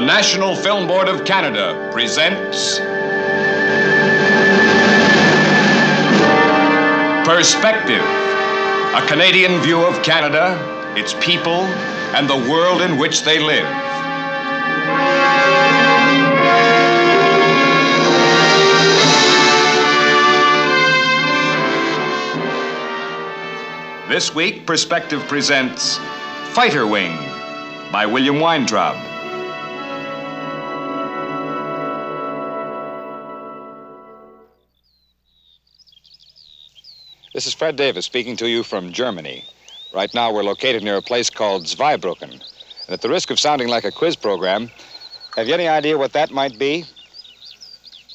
National Film Board of Canada presents Perspective, a Canadian view of Canada, its people, and the world in which they live. This week, Perspective presents Fighter Wing by William Weintraub. This is Fred Davis speaking to you from Germany. Right now we're located near a place called Zweibrucken. And at the risk of sounding like a quiz program, have you any idea what that might be?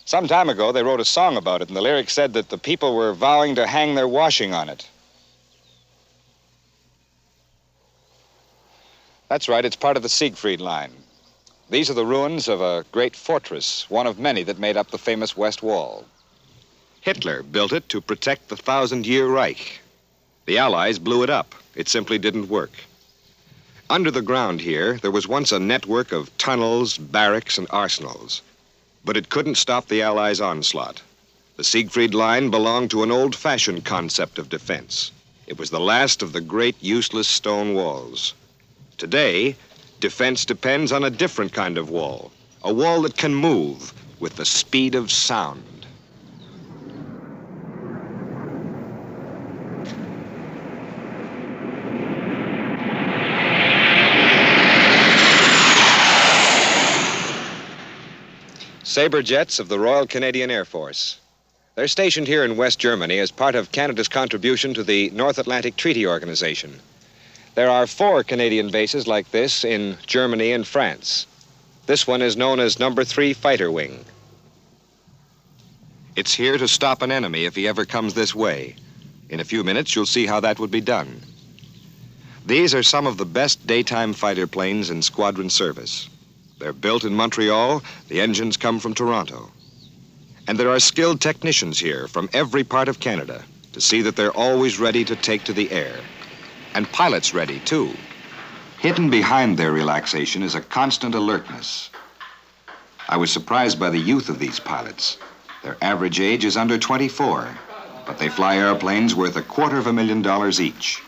Some time ago they wrote a song about it, and the lyrics said that the people were vowing to hang their washing on it. That's right, it's part of the Siegfried Line. These are the ruins of a great fortress, one of many that made up the famous West Wall. Hitler built it to protect the 1,000-year Reich. The Allies blew it up. It simply didn't work. Under the ground here, there was once a network of tunnels, barracks, and arsenals. But it couldn't stop the Allies' onslaught. The Siegfried Line belonged to an old-fashioned concept of defense. It was the last of the great useless stone walls. Today, defense depends on a different kind of wall, a wall that can move with the speed of sound. Sabre jets of the Royal Canadian Air Force. They're stationed here in West Germany as part of Canada's contribution to the North Atlantic Treaty Organization. There are 4 Canadian bases like this in Germany and France. This one is known as No. 3 Fighter Wing. It's here to stop an enemy if he ever comes this way. In a few minutes, you'll see how that would be done. These are some of the best daytime fighter planes in squadron service. They're built in Montreal. The engines come from Toronto. And there are skilled technicians here from every part of Canada to see that they're always ready to take to the air. And pilots ready, too. Hidden behind their relaxation is a constant alertness. I was surprised by the youth of these pilots. Their average age is under 24, but they fly airplanes worth $250,000 each.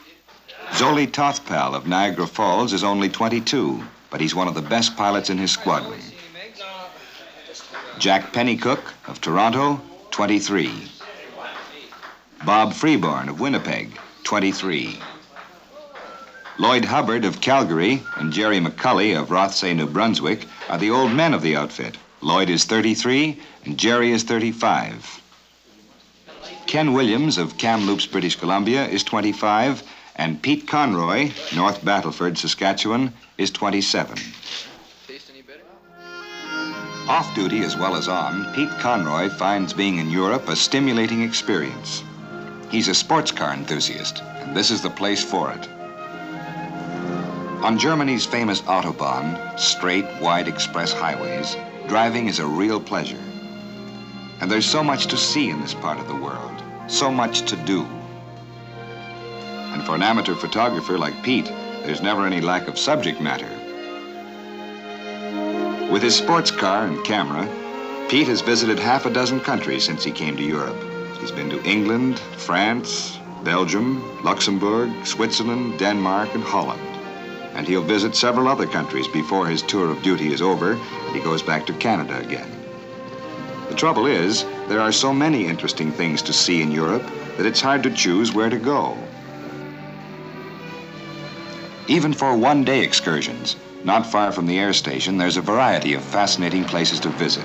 Zoli Tothpal of Niagara Falls is only 22, but he's one of the best pilots in his squadron. Jack Pennycook of Toronto, 23. Bob Freeborn of Winnipeg, 23. Lloyd Hubbard of Calgary and Jerry McCulley of Rothsay, New Brunswick are the old men of the outfit. Lloyd is 33 and Jerry is 35. Ken Williams of Kamloops, British Columbia is 25, and Pete Conroy, North Battleford, Saskatchewan, is 27. Off duty as well as on, Pete Conroy finds being in Europe a stimulating experience. He's a sports car enthusiast, and this is the place for it. On Germany's famous Autobahn, straight, wide express highways, driving is a real pleasure. And there's so much to see in this part of the world, so much to do. And for an amateur photographer like Pete, there's never any lack of subject matter. With his sports car and camera, Pete has visited half a dozen countries since he came to Europe. He's been to England, France, Belgium, Luxembourg, Switzerland, Denmark, and Holland. And he'll visit several other countries before his tour of duty is over and he goes back to Canada again. The trouble is, there are so many interesting things to see in Europe that it's hard to choose where to go. Even for one-day excursions, not far from the air station, there's a variety of fascinating places to visit.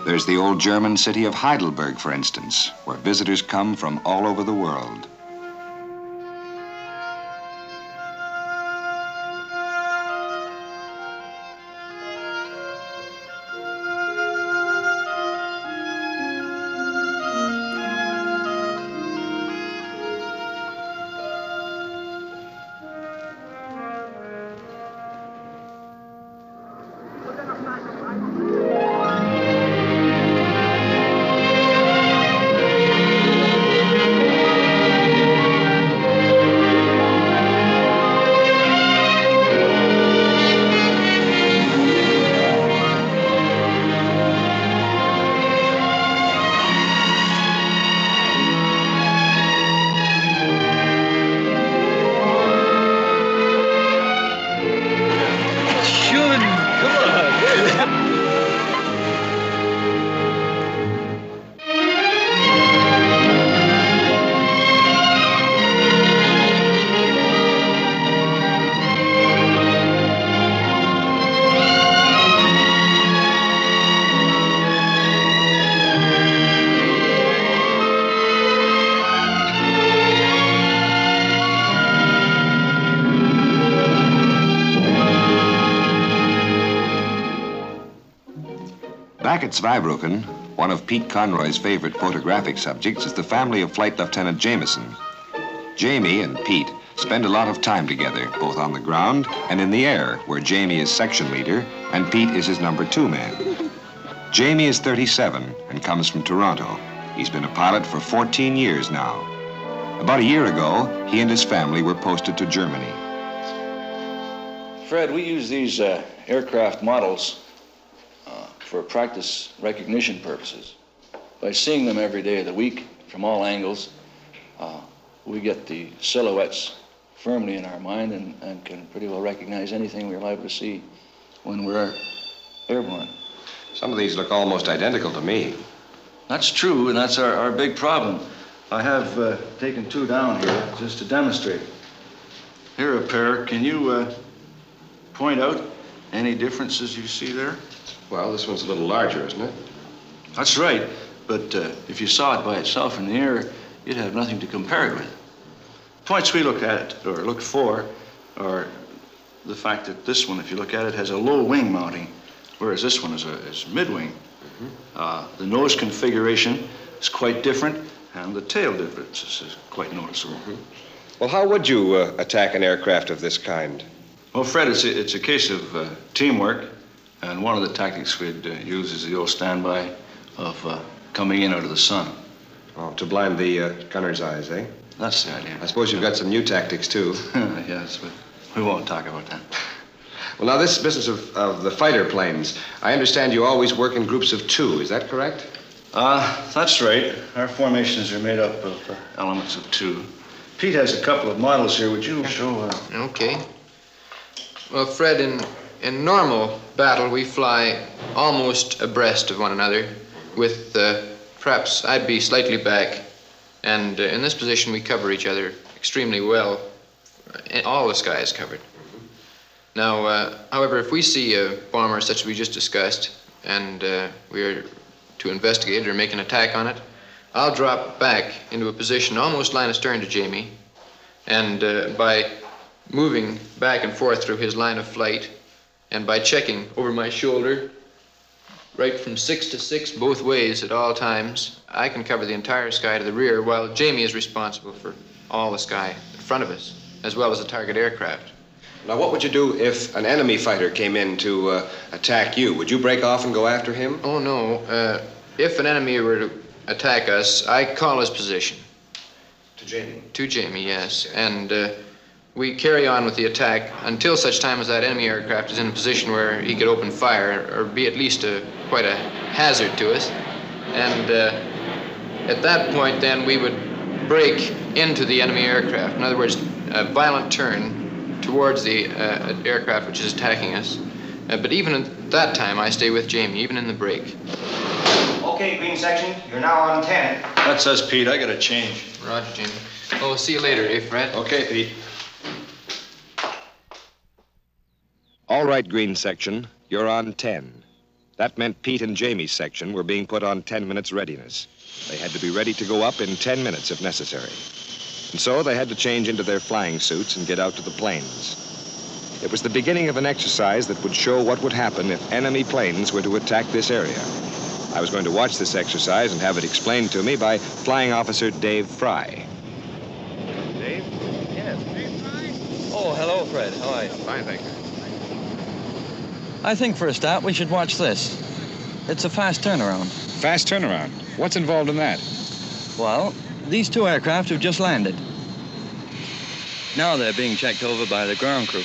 There's the old German city of Heidelberg, for instance, where visitors come from all over the world. Back at Zweibrucken, one of Pete Conroy's favorite photographic subjects is the family of Flight Lieutenant Jameson. Jamie and Pete spend a lot of time together, both on the ground and in the air, where Jamie is section leader and Pete is his number 2 man. Jamie is 37 and comes from Toronto. He's been a pilot for 14 years now. About a year ago, he and his family were posted to Germany. Fred, we use these aircraft models for practice recognition purposes. By seeing them every day of the week from all angles, we get the silhouettes firmly in our mind and can pretty well recognize anything we're liable to see when we're airborne. Some of these look almost identical to me. That's true, and that's our big problem. I have taken 2 down here just to demonstrate. Here are a pair. Can you point out any differences you see there? Well, this one's a little larger, isn't it? That's right, but if you saw it by itself in the air, you'd have nothing to compare it with. Points we look at, or look for, are the fact that this one, if you look at it, has a low wing mounting, whereas this one is mid-wing. The nose configuration is quite different, and the tail difference is quite noticeable. Well, how would you attack an aircraft of this kind? Well, Fred, it's a case of teamwork, and one of the tactics we'd use is the old standby of coming in out of the sun. Oh, to blind the gunner's eyes, eh? That's the idea. I suppose you've got some new tactics, too. Yes, but we won't talk about that. Well, now, this business of the fighter planes, I understand you always work in groups of 2. Is that correct? That's right. Our formations are made up of elements of 2. Pete has a couple of models here. Would you show... Okay. Well, Fred, in normal battle, we fly almost abreast of one another with perhaps I'd be slightly back. And in this position, we cover each other extremely well. All the sky is covered. Now, however, if we see a bomber such as we just discussed, and we are to investigate or make an attack on it, I'll drop back into a position almost line astern to Jamie, and by moving back and forth through his line of flight, and by checking over my shoulder, right from 6 to 6 both ways at all times, I can cover the entire sky to the rear, while Jamie is responsible for all the sky in front of us, as well as the target aircraft. Now, what would you do if an enemy fighter came in to attack you? Would you break off and go after him? Oh, no. If an enemy were to attack us, I call his position. To Jamie? To Jamie, yes. And we carry on with the attack until such time as that enemy aircraft is in a position where he could open fire or be at least quite a hazard to us. And at that point, then, we would break into the enemy aircraft. In other words, a violent turn towards the aircraft which is attacking us. But even at that time, I stay with Jamie, even in the break. Okay, green section, you're now on 10. That's us, Pete. I got to change. Roger, Jamie. Oh, see you later, eh, Fred? Okay, Pete. All right, green section, you're on 10. That meant Pete and Jamie's section were being put on 10 minutes readiness. They had to be ready to go up in 10 minutes if necessary. And so they had to change into their flying suits and get out to the planes. It was the beginning of an exercise that would show what would happen if enemy planes were to attack this area. I was going to watch this exercise and have it explained to me by Flying Officer Dave Fry. Dave? Yes. Dave Fry? Oh, hello, Fred. How are you? Fine, thank you. I think for a start we should watch this. It's a fast turnaround. Fast turnaround? What's involved in that? Well, these 2 aircraft have just landed. Now they're being checked over by the ground crew.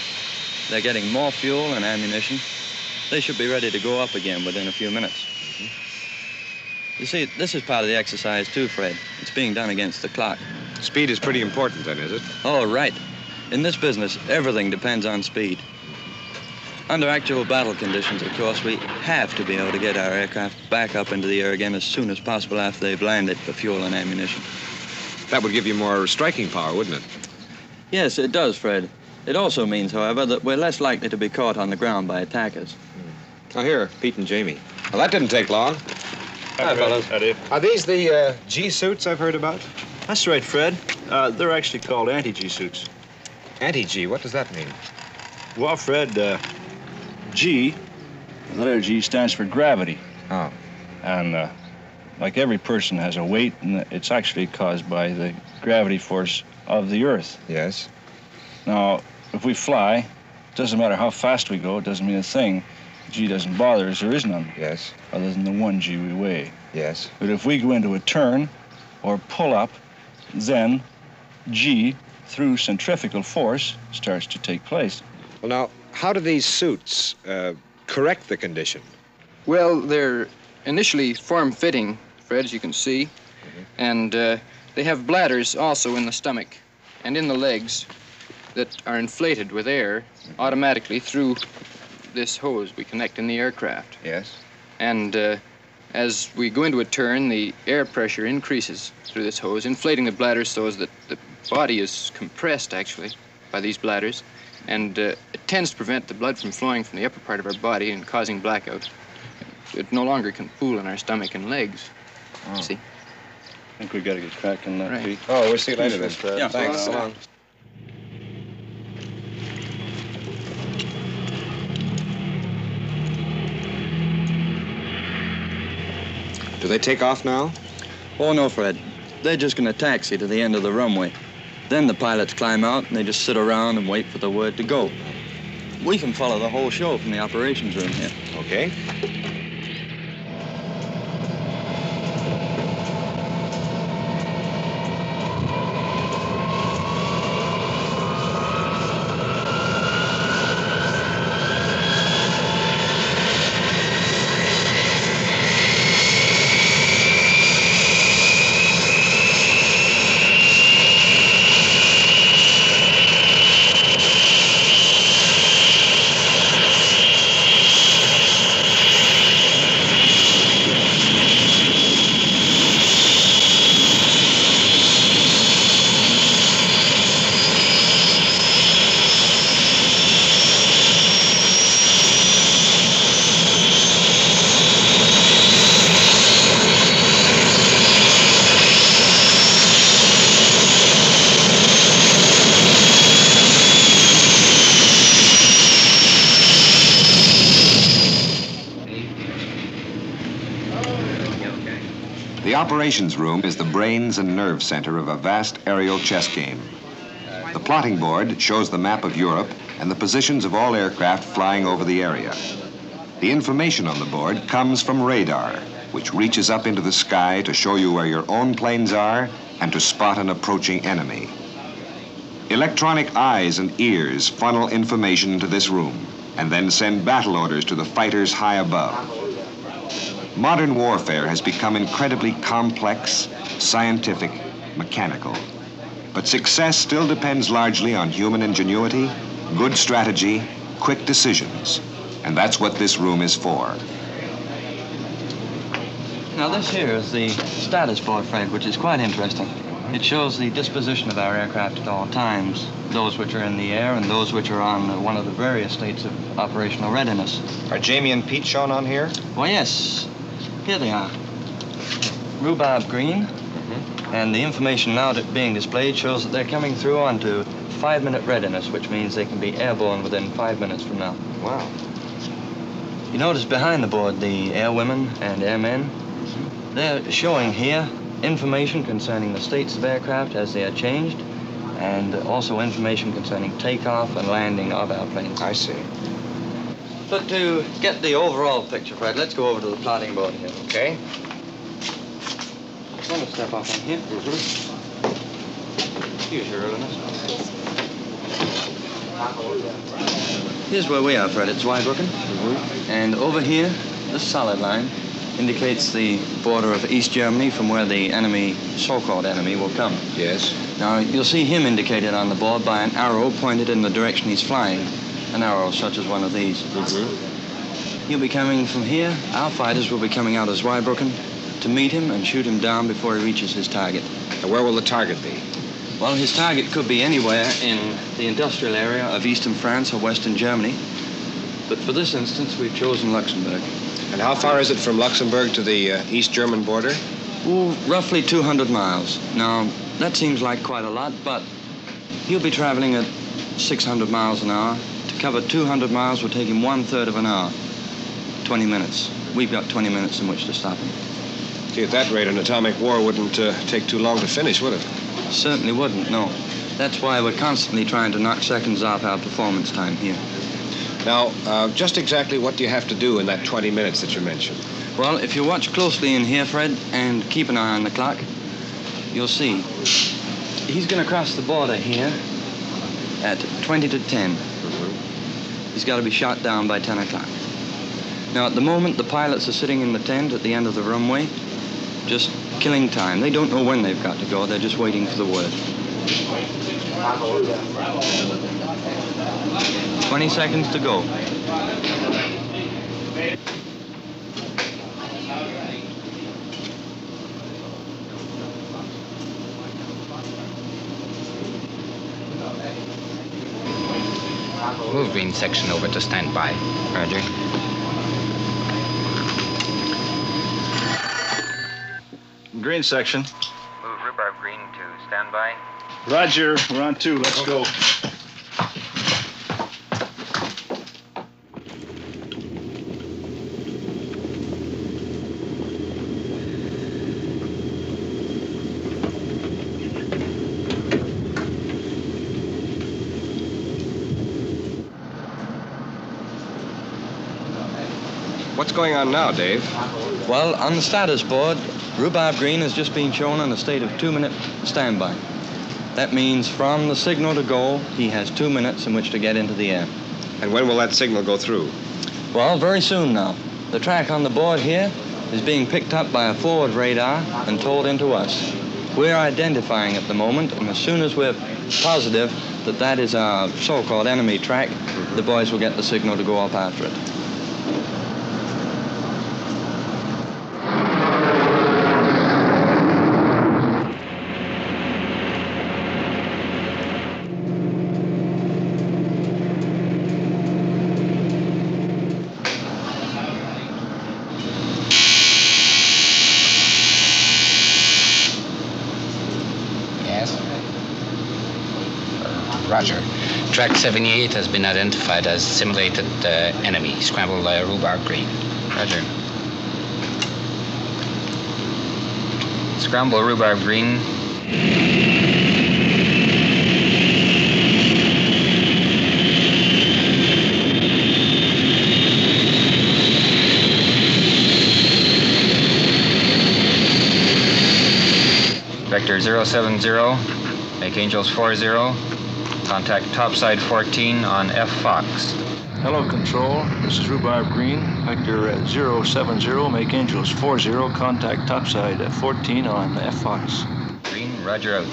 They're getting more fuel and ammunition. They should be ready to go up again within a few minutes. You see, this is part of the exercise too, Fred. It's being done against the clock. Speed is pretty important then, is it? Oh, right. In this business, everything depends on speed. Under actual battle conditions, of course, we have to be able to get our aircraft back up into the air again as soon as possible after they've landed for fuel and ammunition. That would give you more striking power, wouldn't it? Yes, it does, Fred. It also means, however, that we're less likely to be caught on the ground by attackers. Oh, here, Pete and Jamie. Well, that didn't take long. Hi, fellas. Howdy. Are these the G suits I've heard about? That's right, Fred. They're actually called anti-G suits. Anti-G, what does that mean? Well, Fred, G, the letter G stands for gravity. Oh. And like every person has a weight, and it's actually caused by the gravity force of the Earth. Yes. Now, if we fly, it doesn't matter how fast we go, it doesn't mean a thing. G doesn't bother us, there is none. Yes. Other than the 1G we weigh. Yes. But if we go into a turn or pull up, then G, through centrifugal force, starts to take place. Well, now, how do these suits correct the condition? Well, they're initially form-fitting, Fred, as you can see. And they have bladders also in the stomach and in the legs that are inflated with air automatically through this hose we connect in the aircraft. Yes. And as we go into a turn, the air pressure increases through this hose, inflating the bladders so that the body is compressed, actually, by these bladders. And it tends to prevent the blood from flowing from the upper part of our body and causing blackout. It no longer can pool in our stomach and legs. Oh. See? I think we got to get cracking that, Right. Pete. Oh, we'll see you later then. Yeah, Thanks. so long. Do they take off now? Oh, no, Fred. They're just going to taxi to the end of the runway. Then the pilots climb out and they just sit around and wait for the word to go. We can follow the whole show from the operations room here. Okay. The operations room is the brains and nerve center of a vast aerial chess game. The plotting board shows the map of Europe and the positions of all aircraft flying over the area. The information on the board comes from radar, which reaches up into the sky to show you where your own planes are and to spot an approaching enemy. Electronic eyes and ears funnel information into this room and then send battle orders to the fighters high above. Modern warfare has become incredibly complex, scientific, mechanical. But success still depends largely on human ingenuity, good strategy, quick decisions. And that's what this room is for. Now, this here is the status board, Fred, which is quite interesting. It shows the disposition of our aircraft at all times, those which are in the air and those which are on one of the various states of operational readiness. Are Jamie and Pete shown on here? Well, yes. Here they are. Rhubarb green. And the information now being displayed shows that they're coming through onto 5-minute readiness, which means they can be airborne within 5 minutes from now. Wow. You notice behind the board the airwomen and airmen. They're showing here information concerning the states of aircraft as they are changed, and also information concerning takeoff and landing of our planes. I see. But to get the overall picture, Fred, let's go over to the plotting board here. Okay. I'm going to step off on here. Excuse your earliness. Here's where we are, Fred. It's Zweibrucken. And over here, this solid line indicates the border of East Germany from where the enemy, so-called enemy, will come. Yes. Now, you'll see him indicated on the board by an arrow pointed in the direction he's flying. An arrow such as one of these. He'll be coming from here. Our fighters will be coming out of Zweibrucken to meet him and shoot him down before he reaches his target. And where will the target be? Well, his target could be anywhere in the industrial area of eastern France or western Germany. But for this instance, we've chosen Luxembourg. And how far is it from Luxembourg to the East German border? Well, roughly 200 miles. Now, that seems like quite a lot, but he'll be traveling at 600 miles an hour. To cover 200 miles would take him 1/3 of an hour. 20 minutes. We've got 20 minutes in which to stop him. See, at that rate, an atomic war wouldn't take too long to finish, would it? Certainly wouldn't, no. That's why we're constantly trying to knock seconds off our performance time here. Now, just exactly what do you have to do in that 20 minutes that you mentioned? Well, if you watch closely in here, Fred, and keep an eye on the clock, you'll see. He's going to cross the border here at 20 to 10. He's got to be shot down by 10 o'clock. Now, at the moment, the pilots are sitting in the tent at the end of the runway, just killing time. They don't know when they've got to go. They're just waiting for the word. 20 seconds to go. Move green section over to standby. Roger. Green section. Move rhubarb green to standby. Roger, we're on 2. Let's go. What's going on now, Dave? Well, on the status board, rhubarb green has just been shown on a state of 2-minute standby. That means from the signal to go, he has 2 minutes in which to get into the air. And when will that signal go through? Well, very soon now. The track on the board here is being picked up by a forward radar and told into us. We're identifying at the moment, and as soon as we're positive that that is our so-called enemy track, the boys will get the signal to go up after it. Roger. Track 78 has been identified as simulated enemy. Scramble rhubarb green. Roger. Scramble rhubarb green. Vector 070. Make Angels 40. Contact topside 14 on F Fox. Hello, Control. This is Rhubarb Green. Vector 070, make Angels 40, contact topside 14 on F Fox. Green, roger out.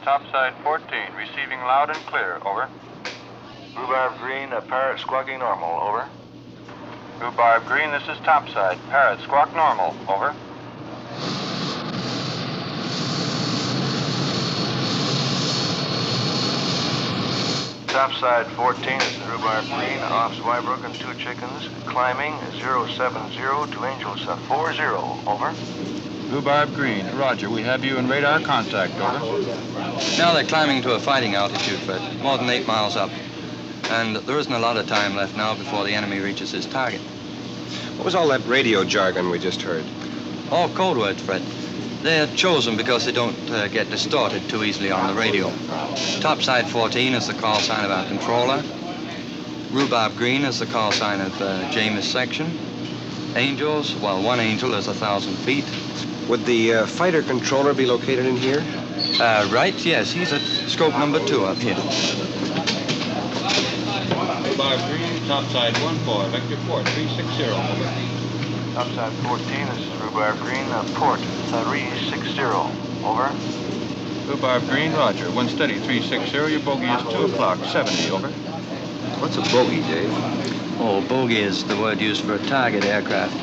Topside 14, receiving loud and clear, over. Rhubarb Green, Parrot squawking normal, over. Rhubarb Green, this is topside, Parrot squawk normal, over. Topside 14, this is Rhubarb Green, off Zweibrucken, 2 chickens, climbing 070 to Angels 40, over. Rhubarb Green, roger, we have you in radar contact, over. Now they're climbing to a fighting altitude, Fred, more than 8 miles up. And there isn't a lot of time left now before the enemy reaches his target. What was all that radio jargon we just heard? All code words, Fred. They're chosen because they don't get distorted too easily on the radio. Topside 14 is the call sign of our controller. Rhubarb Green is the call sign of James section. Angels, well, one angel is 1,000 feet. Would the fighter controller be located in here? Right, yes. He's at scope number 2 up here. Rhubarb Green, topside 14, vector 4, 360, over. Topside 14, this is Rhubarb Green, port 360, over. Rhubarb Green, roger. One steady, 360. Your bogey is 2 o'clock, 70, over. What's a bogey, Dave? Oh, bogey is the word used for a target aircraft.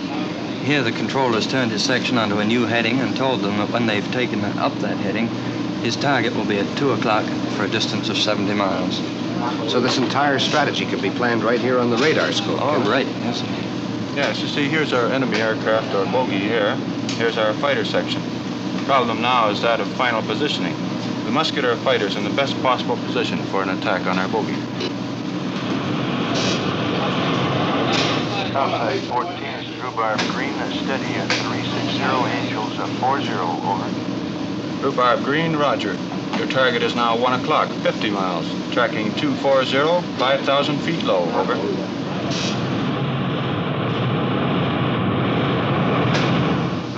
Here, the controller's turned his section onto a new heading and told them that when they've taken up that heading, his target will be at 2 o'clock for a distance of 70 miles. So this entire strategy can be planned right here on the radar scope. Oh, right. Yes, indeed. Yes, you see, here's our enemy aircraft, or bogey here. Here's our fighter section. The problem now is that of final positioning. We must get our fighters in the best possible position for an attack on our bogey. Topside 14, this is Rhubarb Green, steady at 360, Angels 40, over. Rhubarb Green, roger. Your target is now 1 o'clock, 50 miles. Tracking 240, 5,000 feet low, over.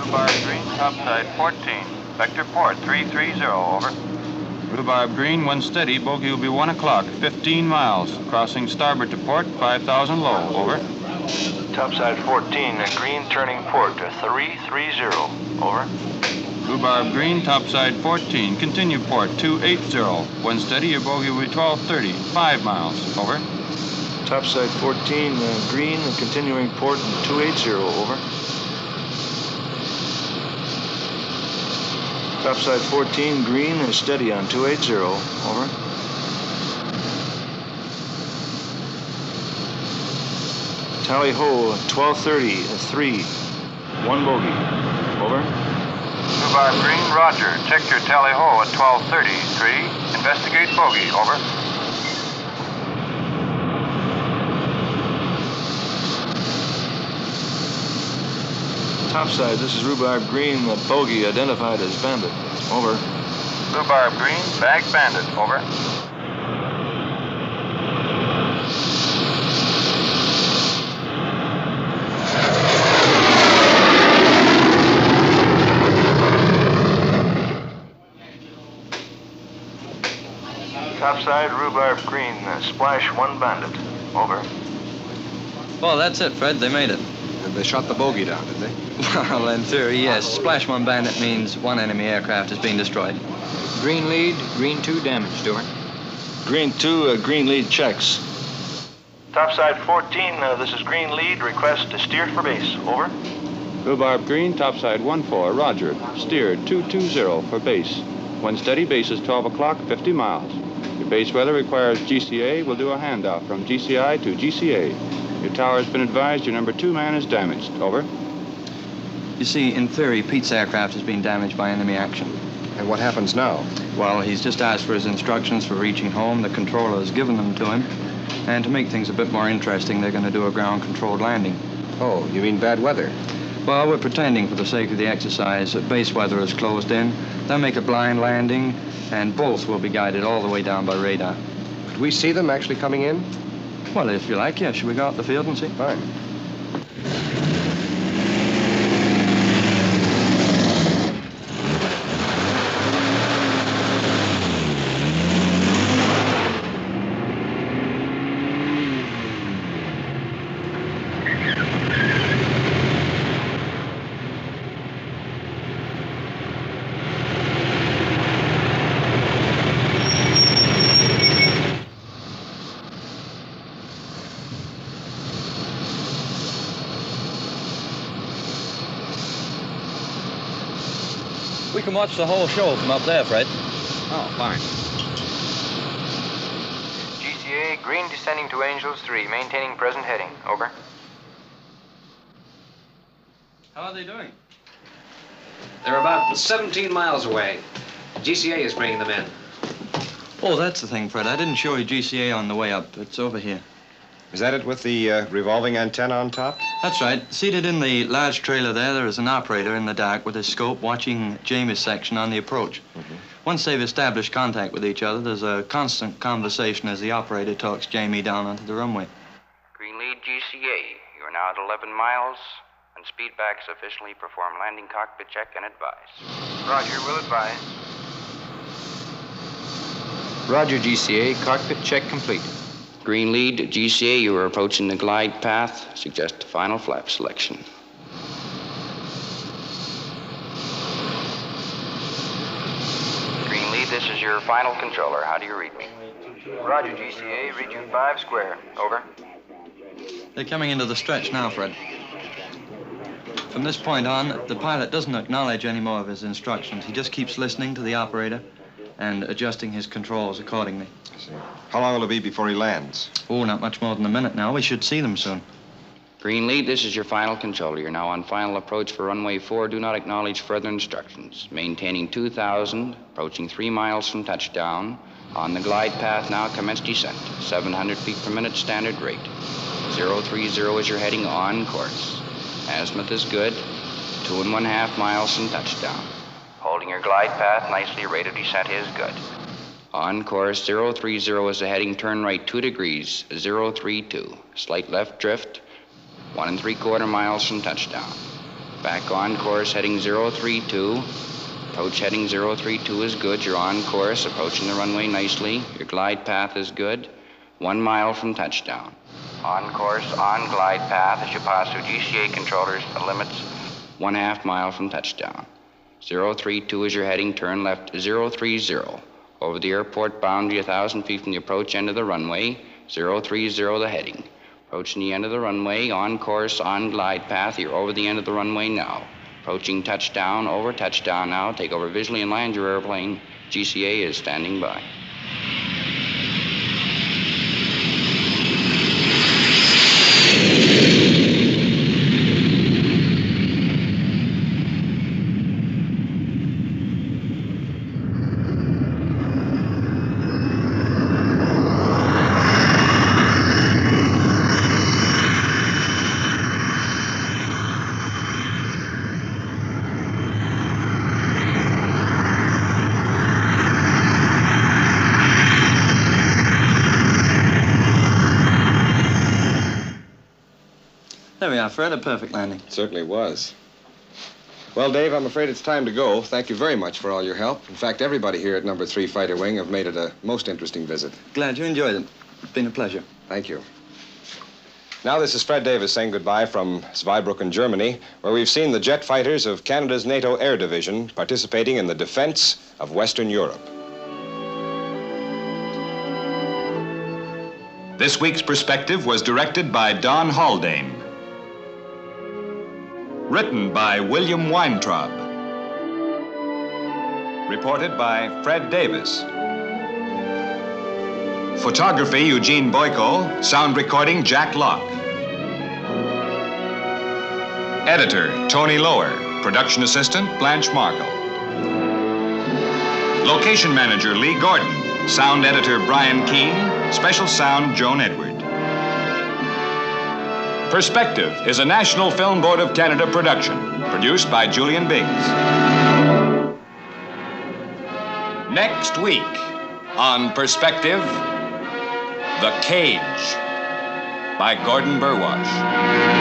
Rhubarb Green, topside 14, vector port 330, over. Rhubarb Green, one steady, bogey will be 1 o'clock, 15 miles. Crossing starboard to port, 5,000 low, over. Topside 14, Green turning port 330, over. Rhubarb Green, topside 14, continue port 280. One steady, your bogey will be 1230, 5 miles, over. Topside 14, Green, continuing port 280, over. Topside 14, Green, steady on 280, over. Tally ho, 1230, 3, 1 bogey, over. Rhubarb Green, roger. Check your tally ho at 1230, 3. Investigate bogey, over. Topside, this is Rhubarb Green, bogey identified as Bandit, over. Rhubarb Green, bag Bandit, over. Topside, Rhubarb Green, splash 1 Bandit, over. Well, that's it, Fred. They made it. And they shot the bogey down, did they? Well, in theory, yes. Splash 1 Bandit means 1 enemy aircraft has been destroyed. Green lead, Green 2 damaged, over. Green 2, Green lead checks. Topside 14, this is Green lead. Request to steer for base, over. Rhubarb Green, topside 14, roger. Steer 220 for base. One steady, base is 12 o'clock, 50 miles. Your base weather requires GCA. We'll do a handoff from GCI to GCA. Your tower has been advised your number 2 man is damaged. Over. You see, in theory, Pete's aircraft has been damaged by enemy action. And what happens now? Well, he's just asked for his instructions for reaching home. The controller has given them to him. And to make things a bit more interesting, they're going to do a ground-controlled landing. Oh, you mean bad weather? Well, we're pretending for the sake of the exercise that base weather is closed in. They'll make a blind landing, and both will be guided all the way down by radar. Could we see them actually coming in? Well, if you like, yeah. Should we go out the field and see? Fine. We can watch the whole show from up there, Fred. Oh, fine. GCA, Green descending to Angels 3, maintaining present heading. Over. How are they doing? They're about 17 miles away. GCA is bringing them in. Oh, that's the thing, Fred. I didn't show you GCA on the way up. It's over here. Is that it with the revolving antenna on top? That's right. Seated in the large trailer there is an operator in the dark with his scope watching Jamie's section on the approach. Once they've established contact with each other, there's a constant conversation as the operator talks Jamie down onto the runway. Green lead GCA, you're now at 11 miles, and speedbacks officially perform landing cockpit check and advise. Roger, will advise. Roger, GCA, cockpit check complete. Green lead GCA, you are approaching the glide path. Suggest final flap selection. your final controller. How do you read me? Roger, GCA. Read you 5 square. Over. They're coming into the stretch now, Fred. From this point on, the pilot doesn't acknowledge any more of his instructions. He just keeps listening to the operator and adjusting his controls accordingly. I see. How long will it be before he lands? Oh, not much more than a minute now. We should see them soon. Greenlead, this is your final controller. You're now on final approach for runway 4. Do not acknowledge further instructions. Maintaining 2,000, approaching 3 miles from touchdown. On the glide path now, commence descent. 700 feet per minute standard rate. 030 is your heading on course. Azimuth is good. 2.5 miles from touchdown. Holding your glide path nicely, rate of descent is good. On course, 030 is the heading, turn right 2 degrees, 032. Slight left drift, 1 3/4 miles from touchdown. Back on course, heading 032. Approach heading 032 is good. You're on course, approaching the runway nicely. Your glide path is good. 1 mile from touchdown. On course, on glide path as you pass through GCA controllers, the limits 1/2 mile from touchdown. 032 is your heading, turn left 030. Over the airport boundary, 1,000 feet from the approach end of the runway, 030 the heading. Approaching the end of the runway, on course, on glide path. You're over the end of the runway now. Approaching touchdown, over touchdown now. Take over visually and land your airplane. GCA is standing by. There we are, Fred. A perfect landing. It certainly was. Well, Dave, I'm afraid it's time to go. Thank you very much for all your help. In fact, everybody here at Number 3 Fighter Wing have made it a most interesting visit. Glad you enjoyed it. It's been a pleasure. Thank you. Now, this is Fred Davis saying goodbye from Zweibrucken, Germany, where we've seen the jet fighters of Canada's NATO Air Division participating in the defense of Western Europe. This week's Perspective was directed by Don Haldane. Written by William Weintraub. Reported by Fred Davis. Photography, Eugene Boyko. Sound recording, Jack Locke. Editor, Tony Lower. Production assistant, Blanche Markle. Location manager, Lee Gordon. Sound editor, Brian Keene. Special sound, Joan Edward. Perspective is a National Film Board of Canada production, produced by Julian Biggs. Next week on Perspective, The Cage by Gordon Burwash.